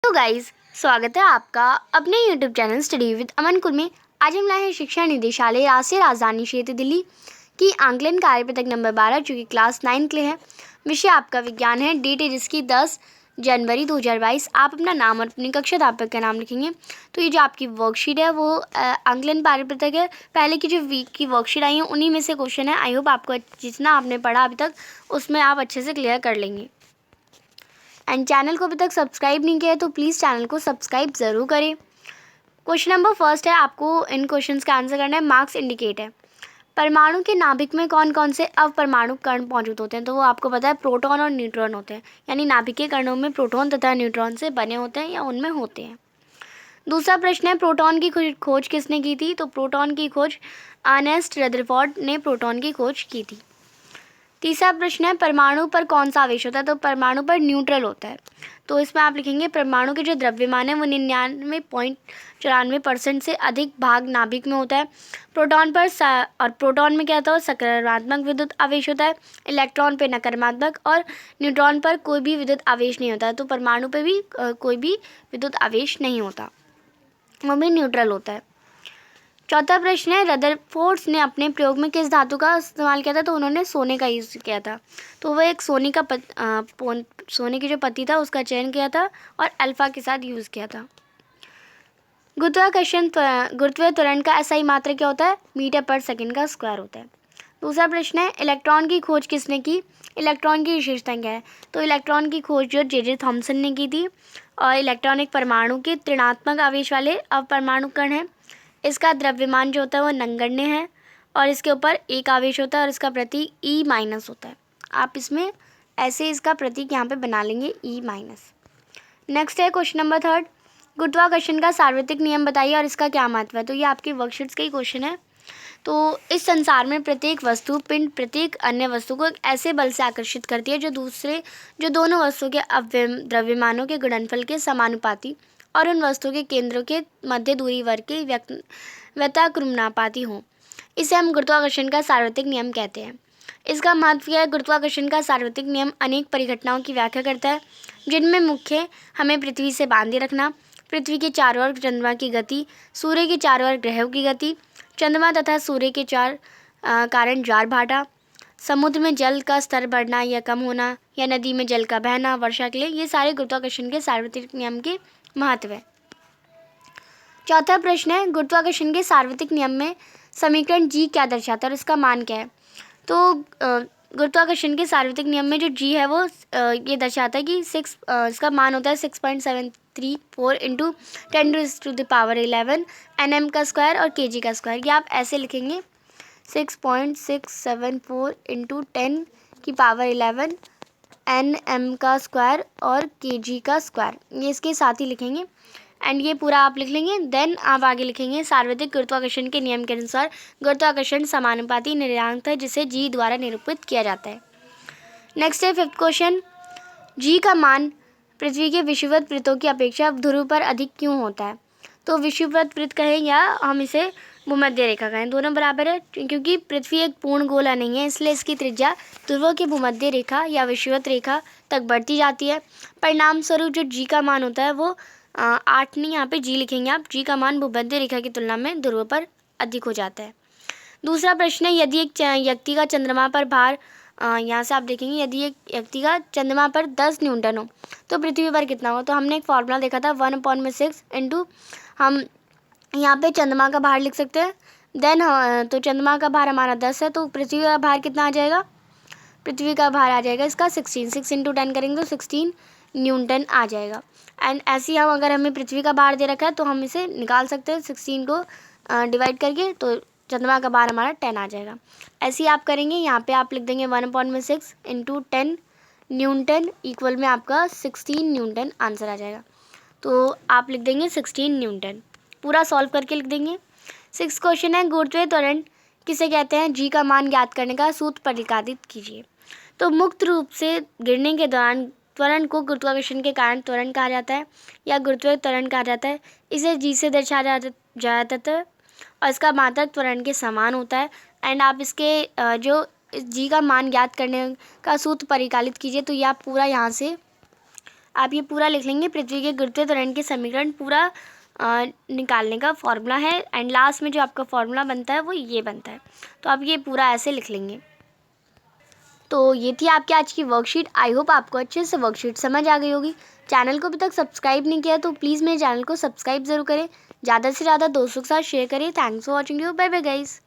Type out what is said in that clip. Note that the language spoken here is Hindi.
तो गाइज, स्वागत है आपका अपने यूट्यूब चैनल स्टडी विद अमन कुल में। आज हम लाए हैं शिक्षा निदेशालय राष्ट्रीय राजधानी क्षेत्र दिल्ली की आंकलन कार्यपत्रक नंबर 12 जो कि क्लास 9 के लिए है। विषय आपका विज्ञान है। डेट है जिसकी 10 जनवरी 2022। आप अपना नाम और अपनी कक्षा अध्यापक का नाम लिखेंगे। तो ये जो आपकी वर्कशीट है वो आंकलन कार्यपत्रक है। पहले की जो वीक की वर्कशीट आई है उन्हीं में से क्वेश्चन है। आई होप आपको जितना आपने पढ़ा अभी तक उसमें आप अच्छे से क्लियर कर लेंगे। एंड चैनल को अभी तक सब्सक्राइब नहीं किया है तो प्लीज़ चैनल को सब्सक्राइब ज़रूर करें। क्वेश्चन नंबर फर्स्ट है, आपको इन क्वेश्चंस का आंसर करना है। मार्क्स इंडिकेट है परमाणु के नाभिक में कौन कौन से अवपरमाणु कण मौजूद होते हैं। तो वो आपको पता है प्रोटॉन और न्यूट्रॉन होते हैं, यानी नाभिक के कणों में प्रोटॉन तथा न्यूट्रॉन से बने होते हैं या उनमें होते हैं। दूसरा प्रश्न है, प्रोटॉन की खोज किसने की थी। तो प्रोटॉन की खोज अर्नेस्ट रदरफोर्ड ने प्रोटॉन की खोज की थी। तीसरा प्रश्न है, परमाणु पर कौन सा आवेश होता है। तो परमाणु पर न्यूट्रल होता है। तो इसमें आप लिखेंगे परमाणु के जो द्रव्यमान है वो 99.94% से अधिक भाग नाभिक में होता है। प्रोटॉन पर और प्रोटॉन में क्या होता है, सकारात्मक विद्युत आवेश होता है। इलेक्ट्रॉन पे नकारात्मक और न्यूट्रॉन पर कोई भी विद्युत आवेश नहीं होता है। तो परमाणु पे भी कोई भी विद्युत आवेश नहीं होता, वो भी न्यूट्रल होता है। चौथा प्रश्न है, रदरफोर्ड ने अपने प्रयोग में किस धातु का इस्तेमाल किया था। तो उन्होंने सोने का यूज़ किया था। तो वह एक सोने की जो पत्ती था उसका चयन किया था और अल्फा के साथ यूज़ किया था। गुरुत्वीय त्वरण का एसआई मात्रा क्या होता है, मीटर पर सेकंड का स्क्वायर होता है। दूसरा प्रश्न है, इलेक्ट्रॉन की खोज किसने की। इलेक्ट्रॉन की विशेषता क्या है। तो इलेक्ट्रॉन की खोज जो जे थॉमसन ने की थी। और इलेक्ट्रॉन एक परमाणु के ऋणात्मक आवेश वाले अवपरमाणु कण है। इसका द्रव्यमान जो होता है वो नगण्य है और इसके ऊपर एक आवेश होता है और इसका प्रतीक E- होता है। आप इसमें ऐसे इसका प्रतीक यहाँ पे बना लेंगे E-। नेक्स्ट है क्वेश्चन नंबर थर्ड, गुरुत्वाकर्षण का सार्वत्रिक नियम बताइए और इसका क्या महत्व है। तो ये आपकी वर्कशीट्स का ही क्वेश्चन है। तो इस संसार में प्रत्येक वस्तु पिंड प्रत्येक अन्य वस्तु को एक ऐसे बल से आकर्षित करती है जो दोनों वस्तुओं के द्रव्यमानों के गुणनफल के समानुपाती और उन वस्तुओं के केंद्रों के मध्य दूरी वर्ग के व्यताक्रमानुपाती हों। इसे हम गुरुत्वाकर्षण का सार्वत्रिक नियम कहते हैं। इसका महत्व क्या है। गुरुत्वाकर्षण का सार्वत्रिक नियम अनेक परिघटनाओं की व्याख्या करता है, जिनमें मुख्य हमें पृथ्वी से बांधे रखना, पृथ्वी के चारों ओर चंद्रमा की गति, सूर्य के चारों ओर ग्रहों की गति, चंद्रमा तथा सूर्य के कारण ज्वार भाटा, समुद्र में जल का स्तर बढ़ना या कम होना या नदी में जल का बहना वर्षा के लिए, ये सारे गुरुत्वाकर्षण के सार्वत्रिक नियम के महत्व है। चौथा प्रश्न है, गुरुत्वाकर्षण के सार्वत्रिक नियम में समीकरण जी क्या दर्शाता है और इसका मान क्या है। तो गुरुत्वाकर्षण के सार्वत्रिक नियम में जो जी है वो ये दर्शाता है कि इसका मान होता है 6.734 इंटू 10⁻11 Nm का स्क्वायर और Kg का स्क्वायर। ये आप ऐसे लिखेंगे 6.674 इंटू 10⁻11 Nm का स्क्वायर और Kg का स्क्वायर, ये इसके साथ ही लिखेंगे एंड ये पूरा आप लिख लेंगे। देन आप आगे लिखेंगे सार्वत्रिक गुरुत्वाकर्षण के नियम के अनुसार गुरुत्वाकर्षण समानुपाती निरंतर है जिसे जी द्वारा निरूपित किया जाता है। नेक्स्ट है फिफ्थ क्वेश्चन, जी का मान पृथ्वी के विषुवत वृत्तों की अपेक्षा ध्रुव पर अधिक क्यों होता है। तो विषुवत वृत्त कहें या हम इसे भूमध्य रेखा कहें, दोनों बराबर है। क्योंकि पृथ्वी एक पूर्ण गोला नहीं है इसलिए इसकी त्रिज्या ध्रुवों की भूमध्य रेखा या विषुवत रेखा तक बढ़ती जाती है। परिणाम स्वरूप जो जी का मान होता है वो 8 नहीं, यहाँ पे जी लिखेंगे आप। जी का मान भूमध्य रेखा की तुलना में ध्रुव पर अधिक हो जाता है। दूसरा प्रश्न है, यदि एक व्यक्ति का चंद्रमा पर भार यहाँ से आप देखेंगे यदि एक व्यक्ति का चंद्रमा पर 10 न्यूटन हो तो पृथ्वी पर कितना हो। तो हमने एक फॉर्मूला देखा था 1/6 इंटू हम यहाँ पे चंद्रमा का भार लिख सकते हैं। देन तो चंद्रमा का भार हमारा 10 है तो पृथ्वी का भार कितना आ जाएगा। पृथ्वी का भार आ जाएगा इसका 16। 6 इंटू 10 करेंगे तो 16 न्यूटन आ जाएगा। एंड ऐसे ही हम अगर हमें पृथ्वी का भार दे रखा है तो हम इसे निकाल सकते हैं 16 को डिवाइड करके, तो चंद्रमा का भार हमारा 10 आ जाएगा। ऐसे ही आप करेंगे, यहाँ पे आप लिख देंगे 1/6 इंटू 10 न्यूटन इक्वल में आपका 16 न्यूटन आंसर आ जाएगा। तो आप लिख देंगे 16 न्यूटन, पूरा सॉल्व करके लिख देंगे। 6 क्वेश्चन है, गुरुत्वीय त्वरण किसे कहते हैं, जी का मान ज्ञात करने का सूत्र प्रतिपादित कीजिए। तो मुक्त रूप से गिरने के दौरान त्वरण को गुरुत्वाकर्षण के कारण त्वरण कहा जाता है या गुरुत्वीय त्वरण कहा जाता है। इसे जी से दर्शाया जाता है और इसका मात्रक त्वरण के समान होता है। एंड आप इसके जो जी का मान ज्ञात करने का सूत्र परिकलित कीजिए। तो ये आप पूरा यहाँ से आप ये पूरा लिख लेंगे। पृथ्वी के गिरते त्वरण के समीकरण पूरा निकालने का फॉर्मूला है, एंड लास्ट में जो आपका फॉर्मूला बनता है वो ये बनता है। तो आप ये पूरा ऐसे लिख लेंगे। तो ये थी आपकी आज की वर्कशीट। आई होप आपको अच्छे से वर्कशीट समझ आ गई होगी। चैनल को अभी तक सब्सक्राइब नहीं किया तो प्लीज़ मेरे चैनल को सब्सक्राइब ज़रूर करें, ज़्यादा से ज़्यादा दोस्तों के साथ शेयर करें। Thanks for watching you, bye bye guys.